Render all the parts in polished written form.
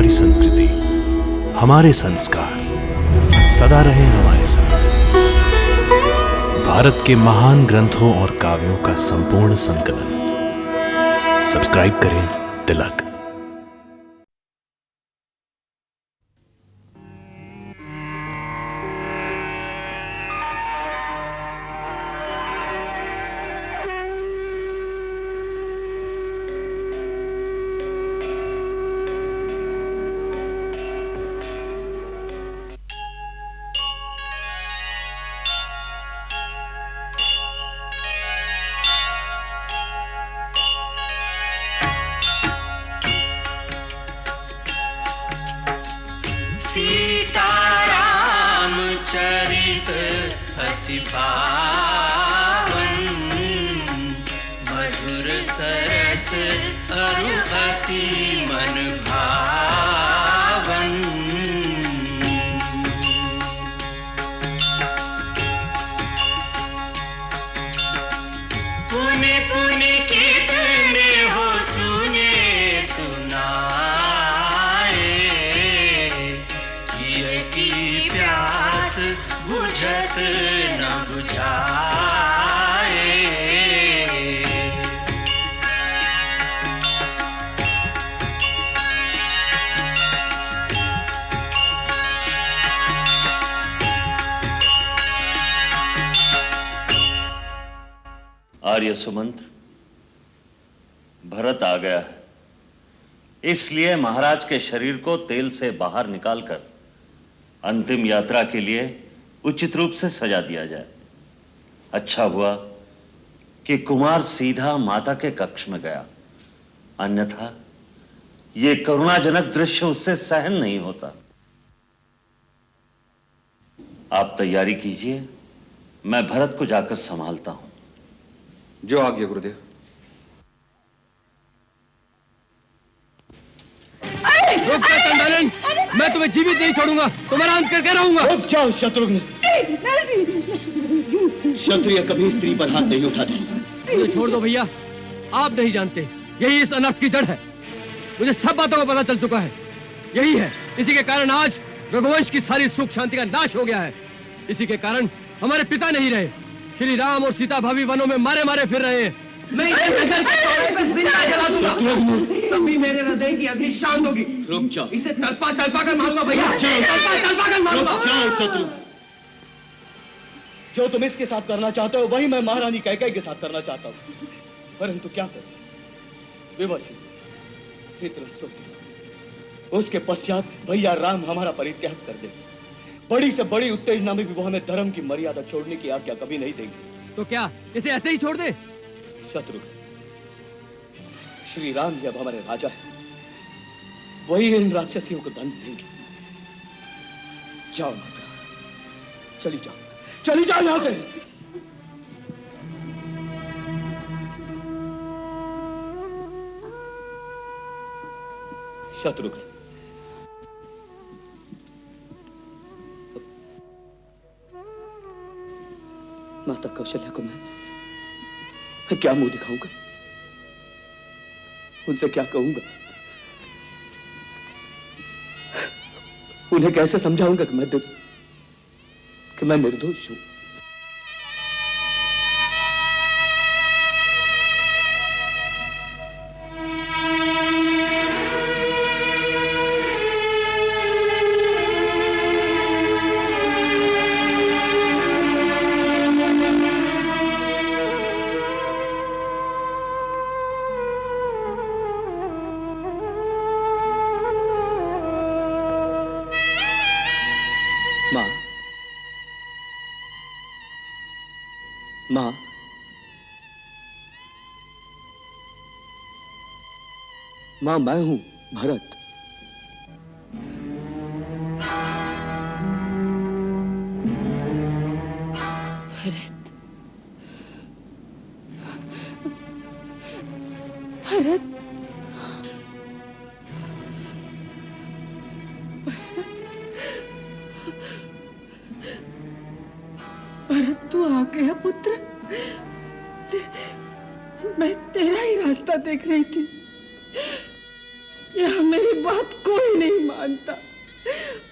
हमारी संस्कृति, हमारे संस्कार सदा रहे हमारे साथ। भारत के महान ग्रंथों और काव्यों का संपूर्ण संकलन। सब्सक्राइब करें तिलक। सीताराम चरित अति पावन, मधुर सरस अरु अति मन भावन। पुनि पुनि कितने हो सुने सुनाए, की प्यास बुझत न बुझाए। आर्य सुमंत्र, भरत आ गया है, इसलिए महाराज के शरीर को तेल से बाहर निकालकर अंतिम यात्रा के लिए उचित रूप से सजा दिया जाए। अच्छा हुआ कि कुमार सीधा माता के कक्ष में गया, अन्यथा यह करुणाजनक दृश्य उससे सहन नहीं होता। आप तैयारी कीजिए, मैं भरत को जाकर संभालता हूं। जो आज्ञा गुरुदेव। रुक जा चंडालन, मैं तुम्हें जीवित नहीं छोड़ूंगा, तुम्हारा अंत करके रहूंगा। रुक जाओ शत्रुघ्न, क्षत्रिय कभी स्त्री पर हाथ नहीं उठाते। मुझे छोड़ दो भैया, आप नहीं जानते यही इस अनर्थ की जड़ है। मुझे सब बातों का पता चल चुका है, यही है, इसी के कारण आज रघुवंश की सारी सुख शांति का नाश हो गया है। इसी के कारण हमारे पिता नहीं रहे, श्री राम और सीता भाभी वनों में मारे मारे फिर रहे हैं। मैं तभी मेरे हृदय की अग्नि शांत होगी। रुक जाओ, इसे तलपा तलपा कर मारूंगा भैया, तलपा कर मारूंगा। जाओ शत्रु, जो तुम इसके साथ करना चाहते हो वही मैं महारानी कैकेयी के साथ करना चाहता हूँ, परंतु क्या करूं, विवश इतना सोच उसके पश्चात भैया राम हमारा परित्याग कर देंगे। बड़ी से बड़ी उत्तेजना में भी वो हमें धर्म की मर्यादा छोड़ने की आज्ञा कभी नहीं देंगे। तो क्या इसे ऐसे ही छोड़ दे? शत्रु, श्री राम जब हमारे राजा हैं, वही इन राक्षसियों को दंड देंगे। जाओ माता, चली जाओ, चली जाओ यहां से। शत्रुघ्न, माता कौशल्या को मैं क्या मुंह दिखाऊंगा, उनसे क्या कहूंगा, उन्हें कैसे समझाऊंगा कि मैं निर्दोष हूं। मां, मां, मैं हूं भरत। भरत, भरत, भरत तू आ गया पुत्र। मैं तेरा ही रास्ता देख रही थी। यहाँ मेरी बात कोई नहीं मानता।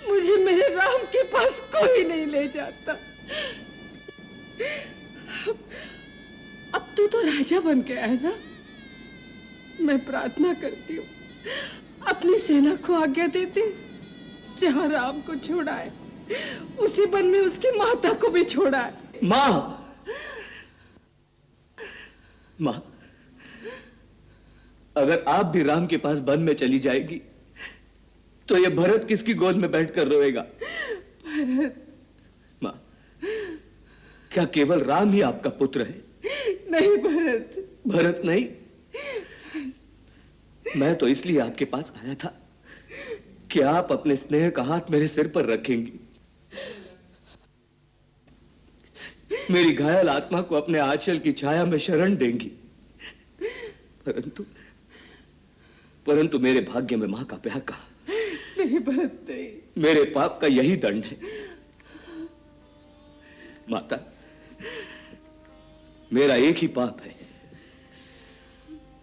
मुझे मेरे राम के पास कोई नहीं ले जाता। अब तू तो राजा बन गया है ना। मैं प्रार्थना करती हूँ अपनी सेना को आज्ञा दे दे, जहाँ राम को छोड़ा है उसी वन में उसकी माता को भी छोड़ा है। माँ, माँ, अगर आप भी राम के पास वन में चली जाएगी तो ये भरत किसकी गोद में बैठकर रोएगा? भरत। माँ, क्या केवल राम ही आपका पुत्र है? नहीं भरत। भरत नहीं? मैं तो इसलिए आपके पास आया था कि आप अपने स्नेह का हाथ मेरे सिर पर रखेंगी, मेरी घायल आत्मा को अपने आंचल की छाया में शरण देंगी। परंतु मेरे भाग्य में मां का प्यार कहा। नहीं भरत नहीं। मेरे पाप का यही दंड है। माता, मेरा एक ही पाप है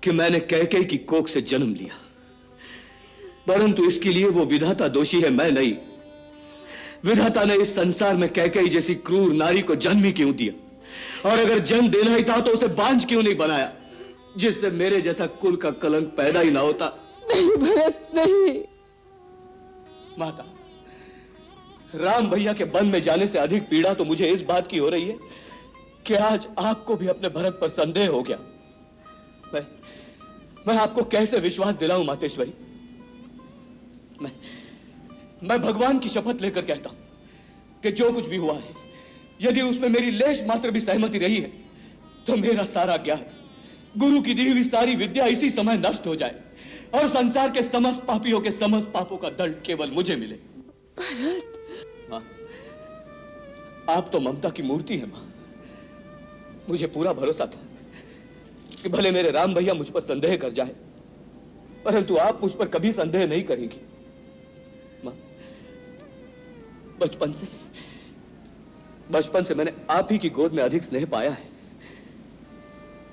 कि मैंने कैकेयी की कोख से जन्म लिया, परंतु इसके लिए वो विधाता दोषी है, मैं नहीं। विधाता ने इस संसार में कैकेयी जैसी क्रूर नारी को जन्म ही क्यों दिया? और अगर जन्म देना ही था तो उसे बांझ क्यों नहीं बनाया, जिससे मेरे जैसा कुल का कलंक पैदा ही ना होता? नहीं भरत नहीं। माता, राम भैया के वन में जाने से अधिक पीड़ा तो मुझे इस बात की हो रही है कि आज आपको भी अपने भरत पर संदेह हो गया। मैं आपको कैसे विश्वास दिलाऊं मातेश्वरी? मैं भगवान की शपथ लेकर कहता हूं कि जो कुछ भी हुआ है, यदि उसमें मेरी लेश मात्र भी सहमति रही है तो मेरा सारा ज्ञान, गुरु की दी हुई सारी विद्या इसी समय नष्ट हो जाए और संसार के समस्त पापियों के समस्त पापों का दंड केवल मुझे मिले। भरत। मां, आप तो ममता की मूर्ति है मां। मुझे पूरा भरोसा था कि भले मेरे राम भैया मुझ पर संदेह कर जाए, परंतु आप मुझ पर कभी संदेह नहीं करेंगी। मां, बचपन से मैंने आप ही की गोद में अधिक स्नेह पाया है,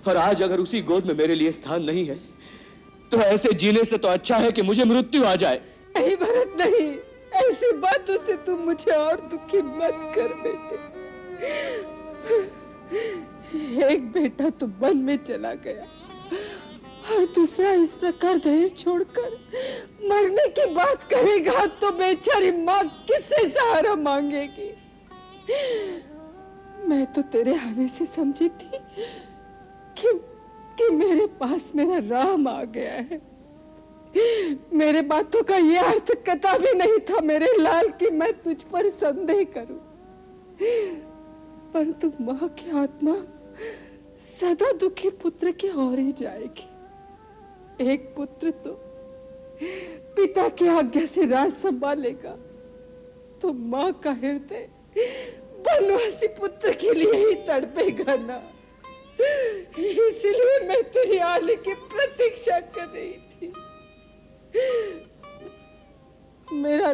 और आज अगर उसी गोद में मेरे लिए स्थान नहीं है तो ऐसे जीने से तो अच्छा है कि मुझे मृत्यु आ जाए। नहीं भरत नहीं, ऐसी बातों से तुम मुझे और दुखी मत कर बेटे। एक बेटा तो वन में चला गया और दूसरा इस प्रकार धैर्य छोड़कर मरने की बात करेगा तो बेचारी माँ किससे सहारा मांगेगी? मैं तो तेरे आने से समझी थी कि मेरे पास मेरा राम आ गया है। मेरे बातों का यह अर्थ कदा भी नहीं था मेरे लाल कि मैं तुझ पर संदेह करूं, परंतु मां की आत्मा सदा दुखी पुत्र की ओर ही जाएगी। एक पुत्र तो पिता की आज्ञा से राज संभालेगा तो मां का हृदय वनवासी पुत्र के लिए ही तड़पेगा ना। इसलिए मैं तेरी आने की प्रतीक्षा कर रही थी। मेरा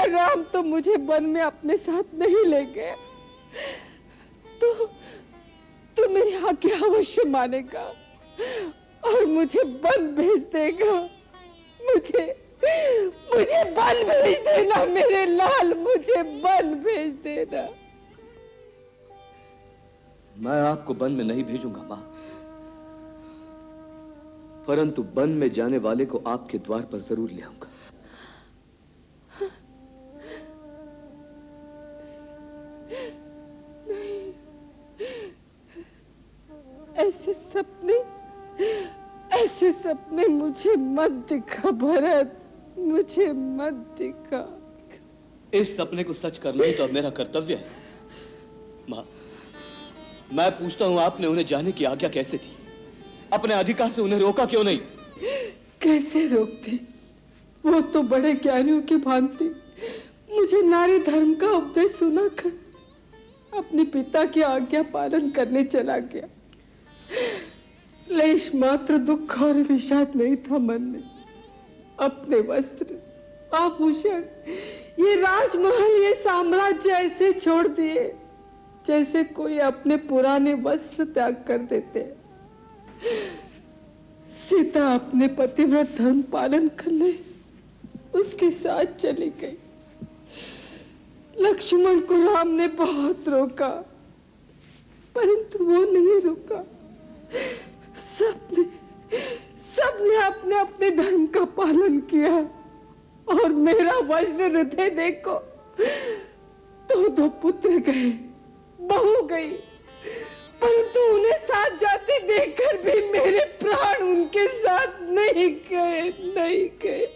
राम तो मुझे वन में अपने साथ नहीं ले गया, तो मेरी आज्ञा अवश्य मानेगा और मुझे वन भेज देगा। मुझे वन भेज देना मेरे लाल, मुझे वन भेज देना। मैं आपको वन में नहीं भेजूंगा मां, परंतु वन में जाने वाले को आपके द्वार पर जरूर ले आऊंगा। ऐसे सपने मुझे मत दिखा भरत, मुझे मत दिखा। इस सपने को सच करना ही तो अब मेरा कर्तव्य है। मां, मैं पूछता हूं, आपने उन्हें जाने की आज्ञा कैसे दी? अपने अधिकार से उन्हें रोका क्यों नहीं? कैसे रोकती? वो तो बड़े ज्ञानियों की भांति मुझे नारी धर्म का उपदेश सुनाकर अपने पिता की आज्ञा पालन करने चला गया। लेश मात्र दुख और विषाद नहीं था मन में। अपने वस्त्र, आभूषण, ये राजमहल, ये साम्राज्य ऐसे छोड़ दिए जैसे कोई अपने पुराने वस्त्र त्याग कर देते। सीता अपने पतिव्रत धर्म पालन करने उसके साथ चली गई। लक्ष्मण को राम ने बहुत रोका, परंतु वो नहीं रुका। सबने अपने अपने धर्म का पालन किया और मेरा वज्र हृदय देखो, दो पुत्र गए, बहू गई, परंतु उन्हें साथ जाते देखकर भी मेरे प्राण उनके साथ नहीं गए।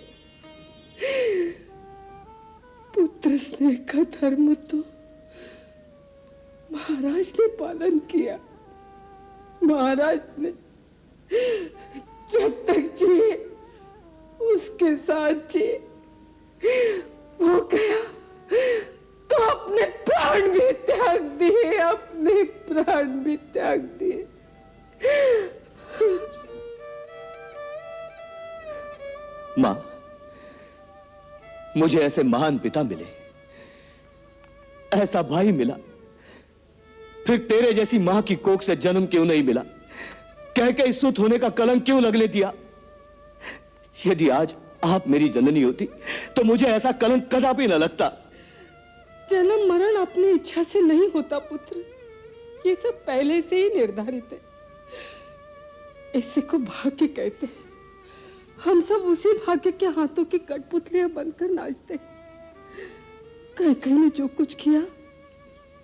पुत्र स्नेह का धर्म तो महाराज ने पालन किया। महाराज ने जब तक जिए उसके साथ जिए, वो गया तो अपने प्राण भी त्याग दिए। मां, मुझे ऐसे महान पिता मिले, ऐसा भाई मिला, फिर तेरे जैसी मां की कोख से जन्म क्यों नहीं मिला? कह सुत होने का कलंक क्यों लगने दिया? यदि आज आप मेरी जननी होती तो मुझे ऐसा कलंक कदापि न लगता। जन्म मरण अपनी इच्छा से नहीं होता पुत्र, ये सब पहले से ही निर्धारित है। इसी को भाग्य कहते हैं। हम सब उसी भाग्य के हाथों की कठपुतलियां बनकर नाचते हैं। कहीं ने जो कुछ किया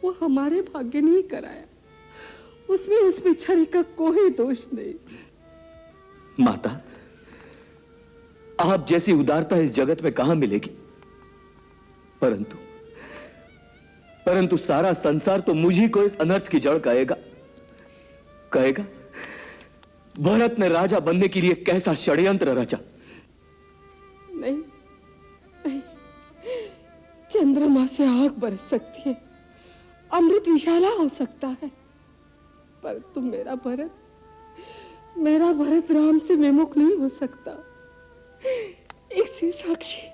वो हमारे भाग्य ने ही कराया, उसमें उस बेचारी का कोई दोष नहीं। माता, आप जैसी उदारता इस जगत में कहां मिलेगी? परंतु सारा संसार तो मुझी को इस अनर्थ की जड़ कहेगा भरत ने राजा बनने के लिए कैसा षड्यंत्र रचा। नहीं, चंद्रमा से आग बरस सकती है, अमृत विशाला हो सकता है, परंतु मेरा भरत राम से विमुख नहीं हो सकता। इसके साक्षी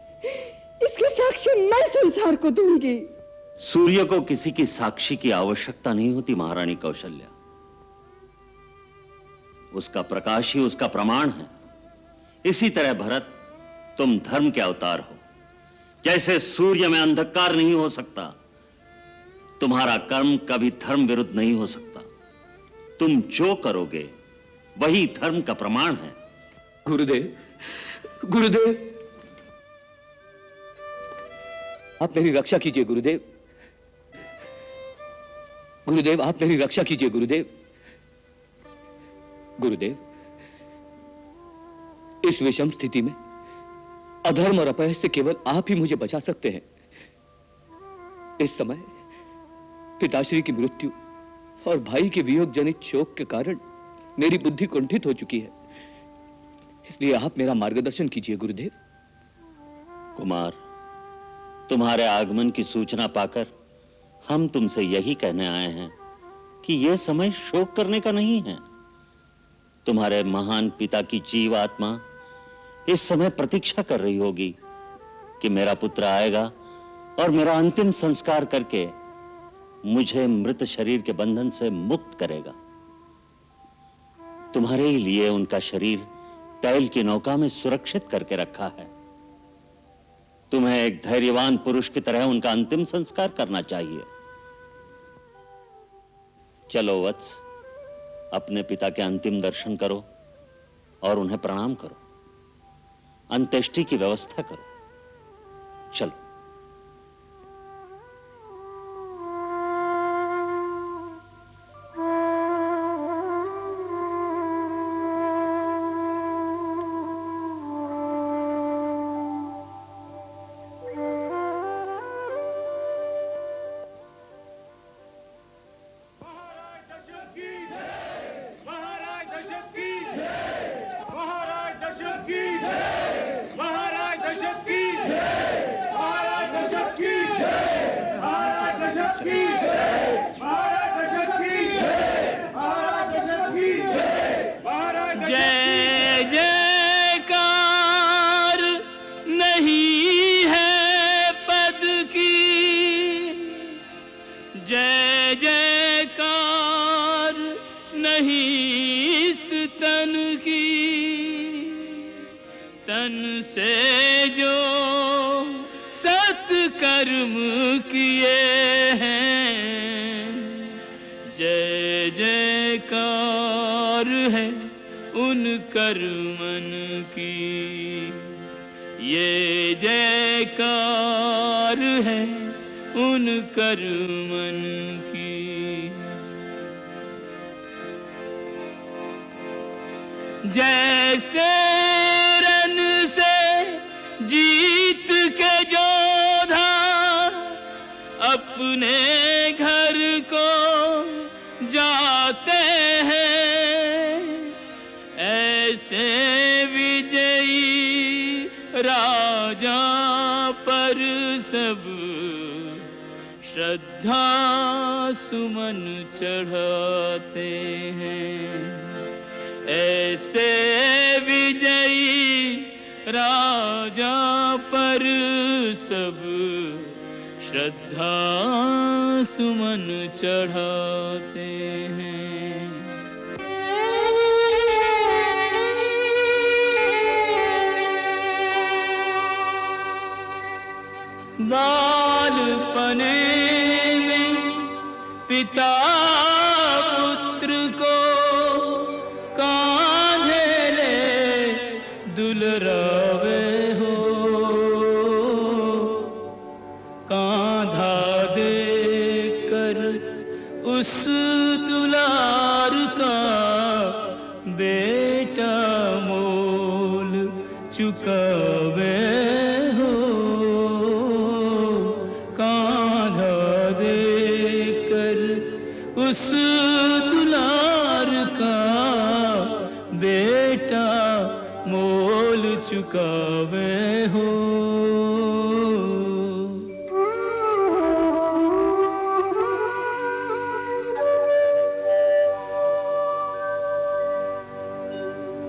मैं संसार को दूंगी। सूर्य को किसी की साक्षी की आवश्यकता नहीं होती महारानी कौशल्या, उसका प्रकाश ही उसका प्रमाण है। इसी तरह भरत, तुम धर्म के अवतार हो। जैसे सूर्य में अंधकार नहीं हो सकता, तुम्हारा कर्म कभी धर्म विरुद्ध नहीं हो सकता। तुम जो करोगे वही धर्म का प्रमाण है। गुरुदेव, आप मेरी रक्षा कीजिए गुरुदेव। आप मेरी रक्षा कीजिए गुरुदेव, इस विषम स्थिति में अधर्म और अपयश से केवल आप ही मुझे बचा सकते हैं। इस समय पिताश्री की मृत्यु और भाई के वियोग जनित शोक के कारण मेरी बुद्धि कुंठित हो चुकी है, इसलिए आप मेरा मार्गदर्शन कीजिए गुरुदेव। कुमार, तुम्हारे आगमन की सूचना पाकर हम तुमसे यही कहने आए हैं कि यह समय शोक करने का नहीं है। तुम्हारे महान पिता की जीव आत्मा इस समय प्रतीक्षा कर रही होगी कि मेरा पुत्र आएगा और मेरा अंतिम संस्कार करके मुझे मृत शरीर के बंधन से मुक्त करेगा। तुम्हारे ही लिए उनका शरीर तैल की नौका में सुरक्षित करके रखा है। तुम्हें एक धैर्यवान पुरुष की तरह उनका अंतिम संस्कार करना चाहिए। चलो वत्स, अपने पिता के अंतिम दर्शन करो और उन्हें प्रणाम करो, अंत्येष्टि की व्यवस्था करो। चलो। जय जयकार नहीं है पद की, जय जयकार नहीं इस तन की। तन से जो सत्कर्म किए हैं, जय जयकार है उन कर्मन की, ये जयकार है उन कर्मन की। जैसे रन से जीत के जोधा अपने घर को जाते हैं, ऐसे विजयी राजा पर सब श्रद्धा सुमन चढ़ाते हैं। ऐसे विजयी राजा पर सब श्रद्धा सुमन चढ़ाते हैं। बालपने में पिता पुत्र को कांधे ले दुलरावे हो, कांधा दे कर उस दुलार का बेटा मोल चुकावे हो, कांधा दे कर उस दुलार का बेटा मोल चुकावे हो।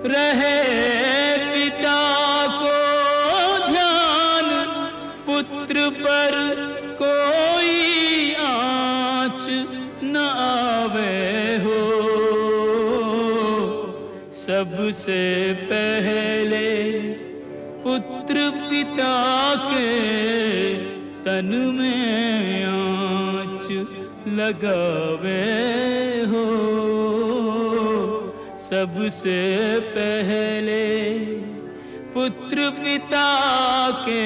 रहे पिता को ध्यान पुत्र पर कोई आँच न आवे हो, सबसे पहले पुत्र पिता के तन में आँच लगावे हो, सबसे पहले पुत्र पिता के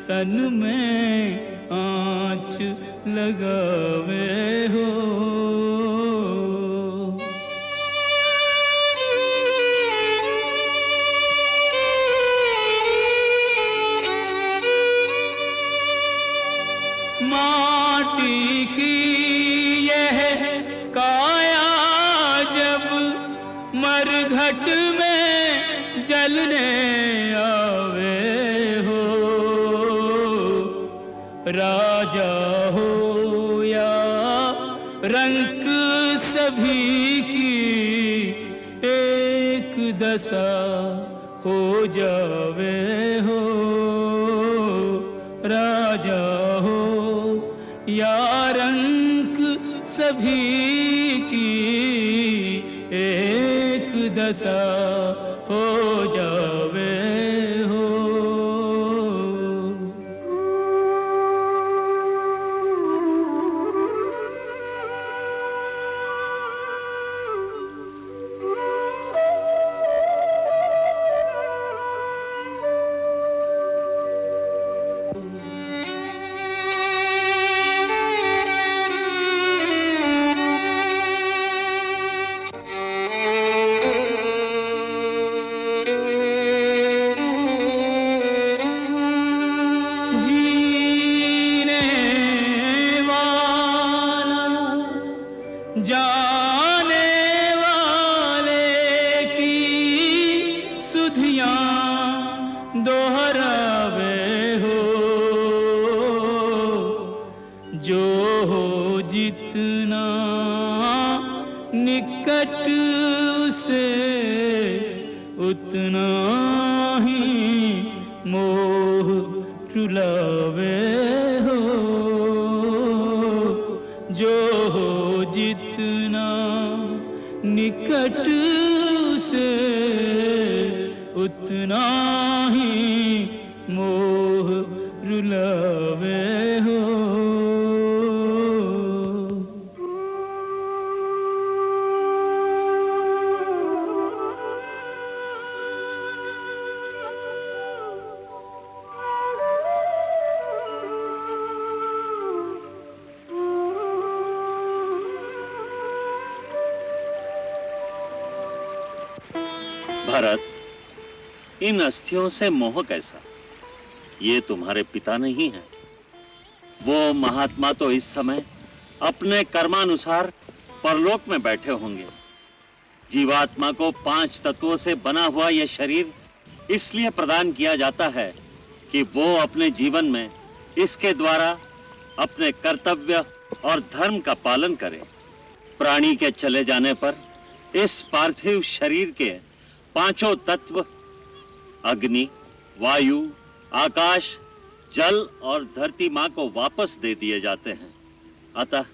तन में आँच लगावे हो। माटी की यह काया जब मरघट में जलने आवे हो, राजा हो या रंक सभी की एक दशा हो जावे हो, राजा हो या रंक सभी की एक दशा हो जावे हो। जाने वाले की सुधियां दोहरावे हो, जो हो जितना निकट से उतना ही मोह रुलावे हो, जो हो जितना निकट से उतना ही मोह रुलावे हो। भरत, इन अस्थियों से मोह कैसा? ये तुम्हारे पिता नहीं है। वो महात्मा तो इस समय अपने कर्मानुसार परलोक में बैठे होंगे। जीवात्मा को 5 तत्वों से बना हुआ यह शरीर इसलिए प्रदान किया जाता है कि वो अपने जीवन में इसके द्वारा अपने कर्तव्य और धर्म का पालन करे। प्राणी के चले जाने पर इस पार्थिव शरीर के 5 तत्व अग्नि, वायु, आकाश, जल और धरती मां को वापस दे दिए जाते हैं। अतः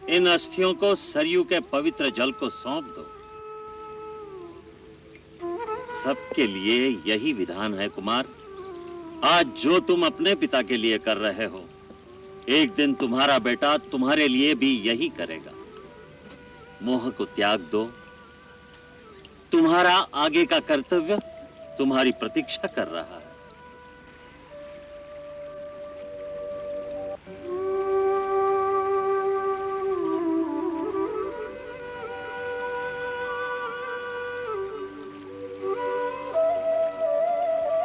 इन अस्थियों को सरयू के पवित्र जल को सौंप दो। सबके लिए यही विधान है कुमार। आज जो तुम अपने पिता के लिए कर रहे हो, एक दिन तुम्हारा बेटा तुम्हारे लिए भी यही करेगा। मोह को त्याग दो। तुम्हारा आगे का कर्तव्य तुम्हारी प्रतीक्षा कर रहा है।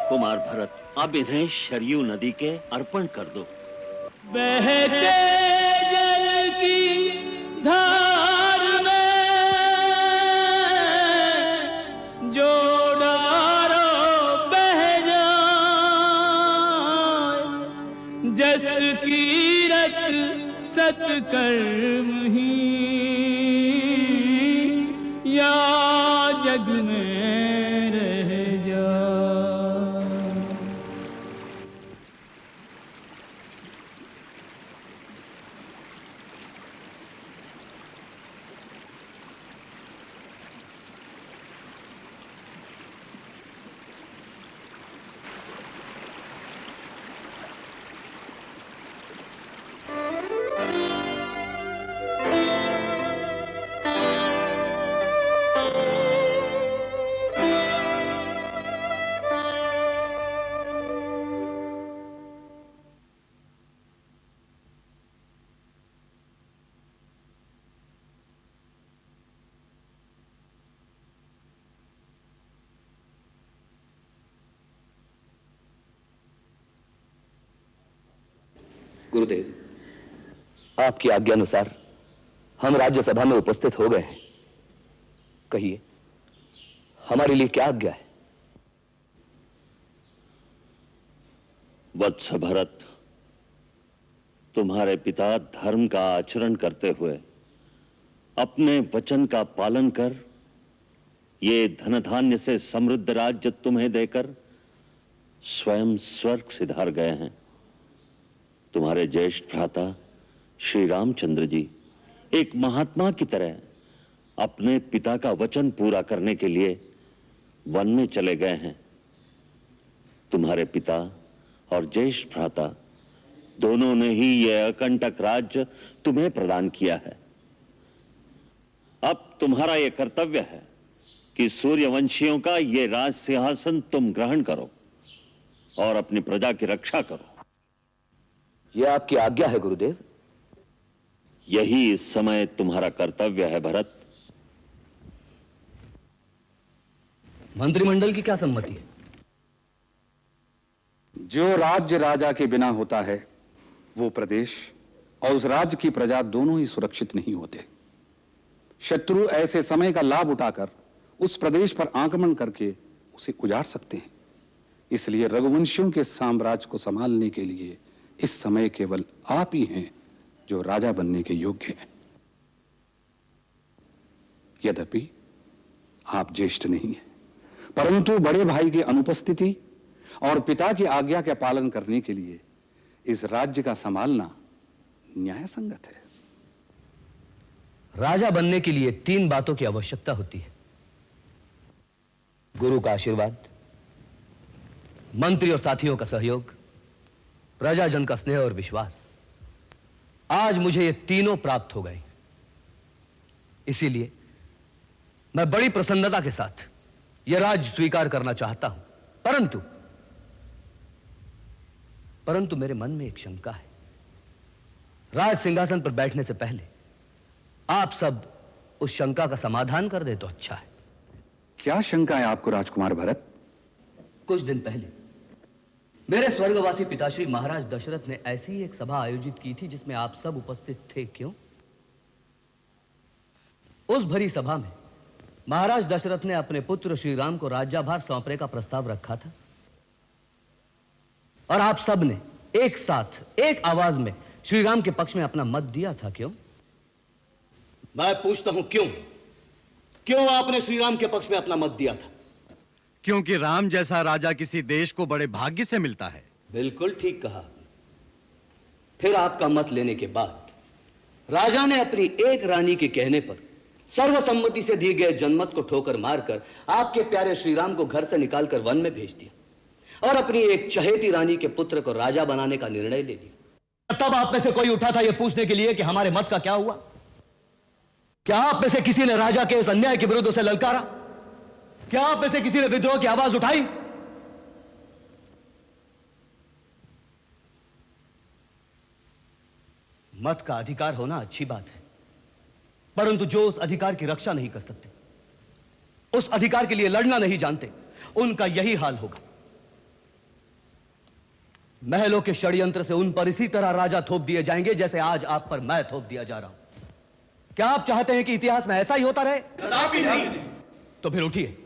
कुमार भरत, अब इन्हें शरयू नदी के अर्पण कर दो। बहते जल की धार में जो डारो बह जाए, जस कीरत सत्कर्म ही या जग में रह जाए। गुरुदेव, आपकी आज्ञानुसार हम राज्यसभा में उपस्थित हो गए हैं। कहिए, हमारे लिए क्या आज्ञा है? वत्स भरत, तुम्हारे पिता धर्म का आचरण करते हुए अपने वचन का पालन कर ये धन धान्य से समृद्ध राज्य तुम्हें देकर स्वयं स्वर्ग सिधार गए हैं। तुम्हारे ज्येष्ठ भ्राता श्री रामचंद्र जी एक महात्मा की तरह अपने पिता का वचन पूरा करने के लिए वन में चले गए हैं। तुम्हारे पिता और ज्येष्ठ भ्राता दोनों ने ही यह अकंटक राज्य तुम्हें प्रदान किया है। अब तुम्हारा यह कर्तव्य है कि सूर्यवंशियों का यह राज सिंहासन तुम ग्रहण करो और अपनी प्रजा की रक्षा करो। यह आपकी आज्ञा है गुरुदेव। यही इस समय तुम्हारा कर्तव्य है भरत। मंत्रिमंडल की क्या सम्मति है? जो राज्य राजा के बिना होता है, वो प्रदेश और उस राज्य की प्रजा दोनों ही सुरक्षित नहीं होते। शत्रु ऐसे समय का लाभ उठाकर उस प्रदेश पर आक्रमण करके उसे उजाड़ सकते हैं। इसलिए रघुवंशियों के साम्राज्य को संभालने के लिए इस समय केवल आप ही हैं जो राजा बनने के योग्य हैं। यद्यपि आप ज्येष्ठ नहीं हैं, परंतु बड़े भाई की अनुपस्थिति और पिता की आज्ञा का पालन करने के लिए इस राज्य का संभालना न्याय संगत है। राजा बनने के लिए 3 बातों की आवश्यकता होती है: गुरु का आशीर्वाद, मंत्री और साथियों का सहयोग, प्रजाजन का स्नेह और विश्वास, आज मुझे ये तीनों प्राप्त हो गए। इसीलिए मैं बड़ी प्रसन्नता के साथ यह राज्य स्वीकार करना चाहता हूं। परंतु मेरे मन में एक शंका है। राज सिंहासन पर बैठने से पहले आप सब उस शंका का समाधान कर दे तो अच्छा है। क्या शंका है आपको राजकुमार भरत? कुछ दिन पहले मेरे स्वर्गवासी पिताश्री महाराज दशरथ ने ऐसी ही एक सभा आयोजित की थी जिसमें आप सब उपस्थित थे, क्यों? उस भरी सभा में महाराज दशरथ ने अपने पुत्र श्री राम को राज्यभार सौंपने का प्रस्ताव रखा था और आप सब ने एक साथ एक आवाज में श्री राम के पक्ष में अपना मत दिया था, क्यों? मैं पूछता हूं क्यों आपने श्री राम के पक्ष में अपना मत दिया था? क्योंकि राम जैसा राजा किसी देश को बड़े भाग्य से मिलता है। बिल्कुल ठीक कहा। फिर आपका मत लेने के बाद राजा ने अपनी एक रानी के कहने पर सर्वसम्मति से दिए गए जनमत को ठोकर मारकर आपके प्यारे श्री राम को घर से निकालकर वन में भेज दिया और अपनी एक चहेती रानी के पुत्र को राजा बनाने का निर्णय ले लिया। तब आप में से कोई उठा था यह पूछने के लिए कि हमारे मत का क्या हुआ? क्या आप में से किसी ने राजा के इस अन्याय के विरुद्ध उसे ललकारा? क्या आप में से किसी ने विद्रोह की आवाज उठाई? मत का अधिकार होना अच्छी बात है, परंतु जो उस अधिकार की रक्षा नहीं कर सकते, उस अधिकार के लिए लड़ना नहीं जानते, उनका यही हाल होगा। महलों के षड्यंत्र से उन पर इसी तरह राजा थोप दिए जाएंगे जैसे आज आप पर मैं थोप दिया जा रहा हूं। क्या आप चाहते हैं कि इतिहास में ऐसा ही होता रहे? कदापि नहीं। तो फिर उठिए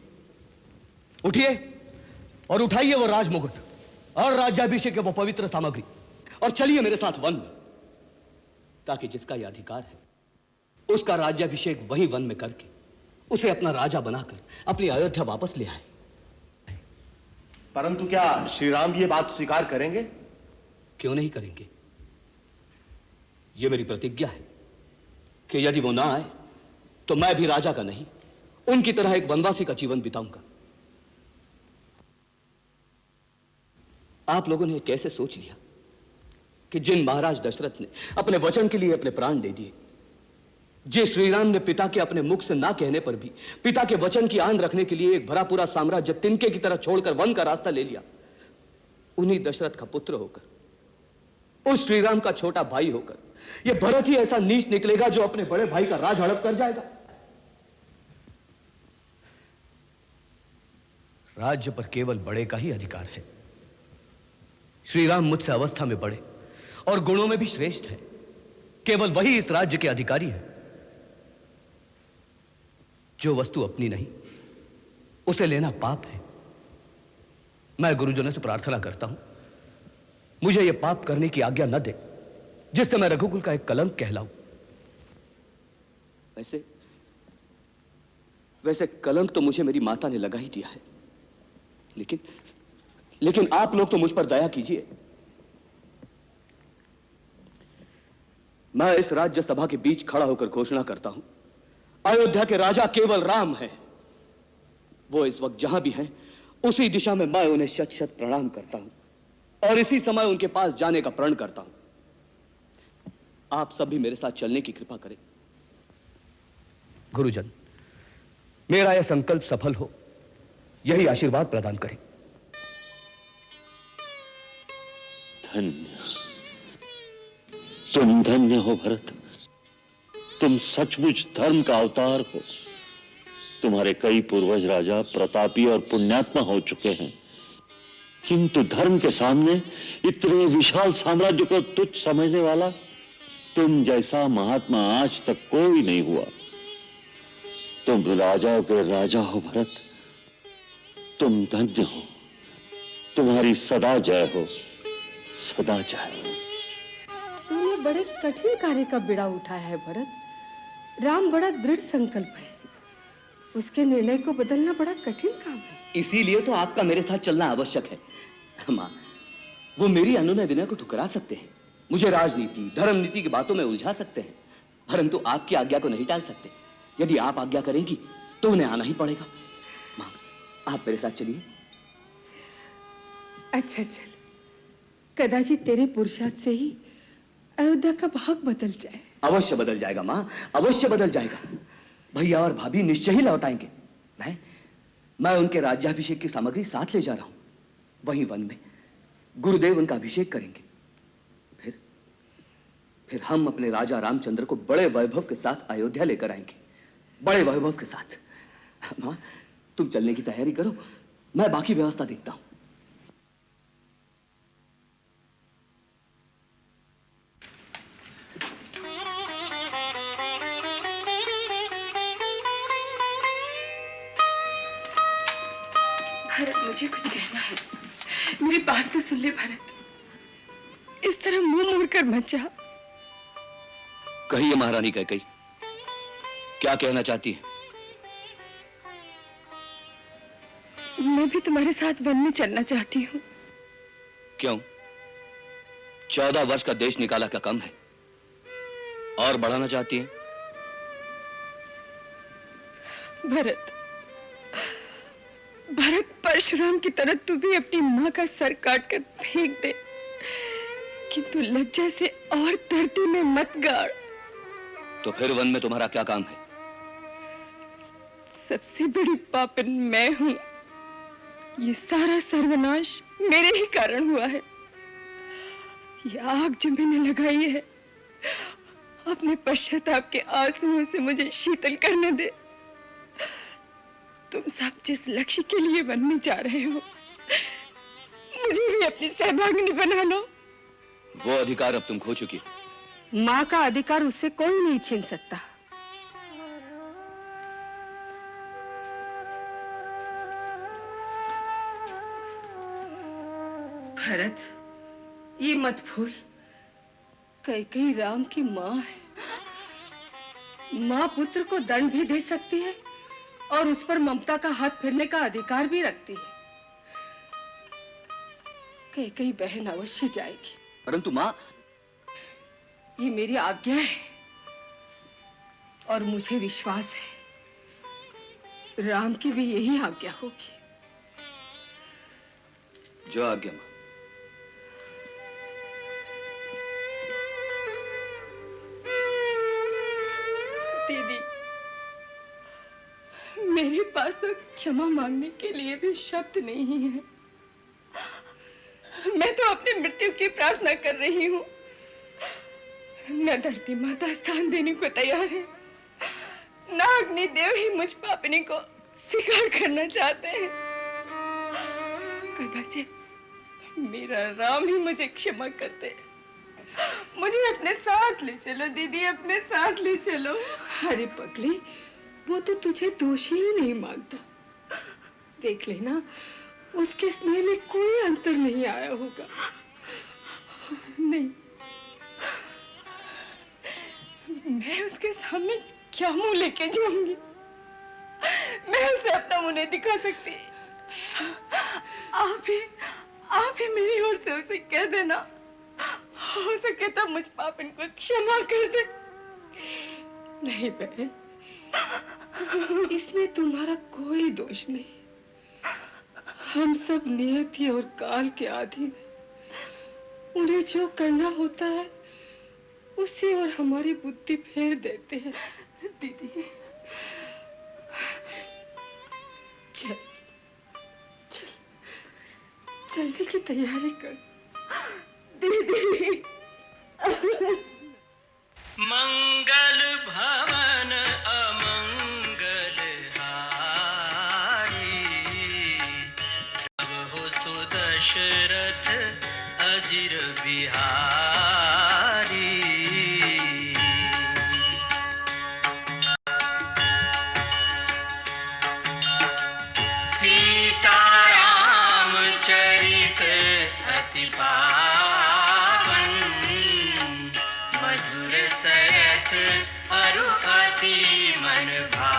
और उठाइए वो राजमुकुट और राज्याभिषेक के वो पवित्र सामग्री और चलिए मेरे साथ वन में, ताकि जिसका यह अधिकार है उसका राज्याभिषेक वही वन में करके उसे अपना राजा बनाकर अपनी अयोध्या वापस ले आए। परंतु क्या श्री राम ये बात स्वीकार करेंगे? क्यों नहीं करेंगे? यह मेरी प्रतिज्ञा है कि यदि वो ना आए तो मैं भी राजा का नहीं, उनकी तरह एक वनवासी का जीवन बिताऊंगा। आप लोगों ने कैसे सोच लिया कि जिन महाराज दशरथ ने अपने वचन के लिए अपने प्राण दे दिए, जिस श्री राम ने पिता के अपने मुख से ना कहने पर भी पिता के वचन की आन रखने के लिए एक भरा पूरा साम्राज्य तिनके की तरह छोड़कर वन का रास्ता ले लिया, उन्हीं दशरथ का पुत्र होकर, उस श्री राम का छोटा भाई होकर, यह भरत ही ऐसा नीच निकलेगा जो अपने बड़े भाई का राज हड़प कर जाएगा? राज्य पर केवल बड़े का ही अधिकार है। श्री राम मुझसे अवस्था में बड़े और गुणों में भी श्रेष्ठ है, केवल वही इस राज्य के अधिकारी है। जो वस्तु अपनी नहीं उसे लेना पाप है। मैं गुरुजनों से प्रार्थना करता हूं मुझे यह पाप करने की आज्ञा न दे जिससे मैं रघुकुल का एक कलंक कहलाऊं। वैसे कलंक तो मुझे मेरी माता ने लगा ही दिया है, लेकिन आप लोग तो मुझ पर दया कीजिए। मैं इस राज्य सभा के बीच खड़ा होकर घोषणा करता हूं, अयोध्या के राजा केवल राम हैं। वो इस वक्त जहां भी हैं उसी दिशा में मैं उन्हें शत शत प्रणाम करता हूं और इसी समय उनके पास जाने का प्रण करता हूं। आप सब भी मेरे साथ चलने की कृपा करें। गुरुजन, मेरा यह संकल्प सफल हो, यही आशीर्वाद प्रदान करें। धन्य, तुम धन्य हो भरत। तुम सचमुच धर्म का अवतार हो। तुम्हारे कई पूर्वज राजा प्रतापी और पुण्यात्मा हो चुके हैं, किंतु धर्म के सामने इतने विशाल साम्राज्य को तुच्छ समझने वाला तुम जैसा महात्मा आज तक कोई नहीं हुआ। तुम राजाओं के राजा हो भरत। तुम धन्य हो। तुम्हारी सदा जय हो, सदा जय। तूने बड़े कठिन कार्य का बीड़ा उठाया है भरत। राम बड़ा दृढ़ संकल्प है, उसके निर्णय को बदलना बड़ा कठिन काम है। इसीलिए तो आपका मेरे साथ चलना आवश्यक है। मां, वो मेरी अनुनय विनय को ठुकरा सकते हैं, मुझे राजनीति धर्म नीति की बातों में उलझा सकते हैं, परंतु आपकी आज्ञा को नहीं टाल सकते। यदि आप आज्ञा करेंगी तो उन्हें आना ही पड़ेगा। मां, आप मेरे साथ चलिए। अच्छा चल, कदाचित तेरे पुरुषार्थ से ही अयोध्या का भाग बदल जाए। अवश्य बदल जाएगा माँ, अवश्य बदल जाएगा। भैया और भाभी निश्चय ही लौट आएंगे। मैं उनके राज्याभिषेक की सामग्री साथ ले जा रहा हूं। वहीं वन में गुरुदेव उनका अभिषेक करेंगे। फिर हम अपने राजा रामचंद्र को बड़े वैभव के साथ अयोध्या लेकर आएंगे, बड़े वैभव के साथ। माँ, तुम चलने की तैयारी करो, मैं बाकी व्यवस्था देखता हूं। भरत, मुझे कुछ कहना है। मेरी बात तो सुन ले भरत। इस तरह मुंह मोड़कर मत जा। कहिए महारानी कैकेयी, क्या कहना चाहती है? मैं भी तुम्हारे साथ वन में चलना चाहती हूँ। क्यों? 14 वर्ष का देश निकाला क्या कम है? और बढ़ाना चाहती है? भरत, परशुराम की तरह तू भी अपनी माँ का सर काट कर फेंक दे, किंतु लज्जा से और धरती में मत गाड़। तो फिर वन में तुम्हारा क्या काम है? सबसे बड़ी पापन मैं हूं। ये सारा सर्वनाश मेरे ही कारण हुआ है। ये आग जो मैंने लगाई है, अपने पश्चाताप के आंसुओं से मुझे शीतल करने दे। तुम सब जिस लक्ष्य के लिए वन में जा रहे हो, मुझे भी अपनी सहभागिनी बना लो। वो अधिकार अब तुम खो चुकी हो। माँ का अधिकार उससे कोई नहीं छीन सकता। भरत, ये मत भूल, कैकेयी राम की माँ है। माँ पुत्र को दंड भी दे सकती है और उस पर ममता का हाथ फेरने का अधिकार भी रखती है। कैकेयी बहन अवश्य जाएगी। परंतु माँ, ये मेरी आज्ञा है और मुझे विश्वास है राम की भी यही आज्ञा होगी। जो आज्ञा माँ। दीदी, मेरे पास तो क्षमा मांगने के लिए भी शब्द नहीं है। मैं तो अपनी मृत्यु की प्रार्थना कर रही हूँ। न धरती माता स्थान देने को तैयार है, न अग्नि देव ही मुझ पापनी को स्वीकार करना चाहते हैं। कदाचित मेरा राम ही मुझे क्षमा करते। मुझे अपने साथ ले चलो दीदी, अपने साथ ले चलो। अरे पगली, वो तो तुझे दोषी ही नहीं मानता। देख लेना, उसके स्नेह में कोई अंतर नहीं आया होगा। नहीं, मैं उसके सामने क्या मुंह लेके जाऊंगी? मैं उसे अपना मुंह नहीं दिखा सकती। आप ही मेरी ओर से उसे कह देना, हो सके तो मुझ पापन को क्षमा कर दे। नहीं बहन, इसमें तुम्हारा कोई दोष नहीं। हम सब नियति और काल के अधीन हैं। उन्हें जो करना होता है उसी और हमारी बुद्धि फेर देते हैं। दीदी, चल चल चलने की तैयारी कर दीदी। मंगल भवन अमंगल हारी, अब हो सुदशरथ अजिर बिहारी। सीताराम चरित अति पावन, मधुर सरस अरु अति मन भावन।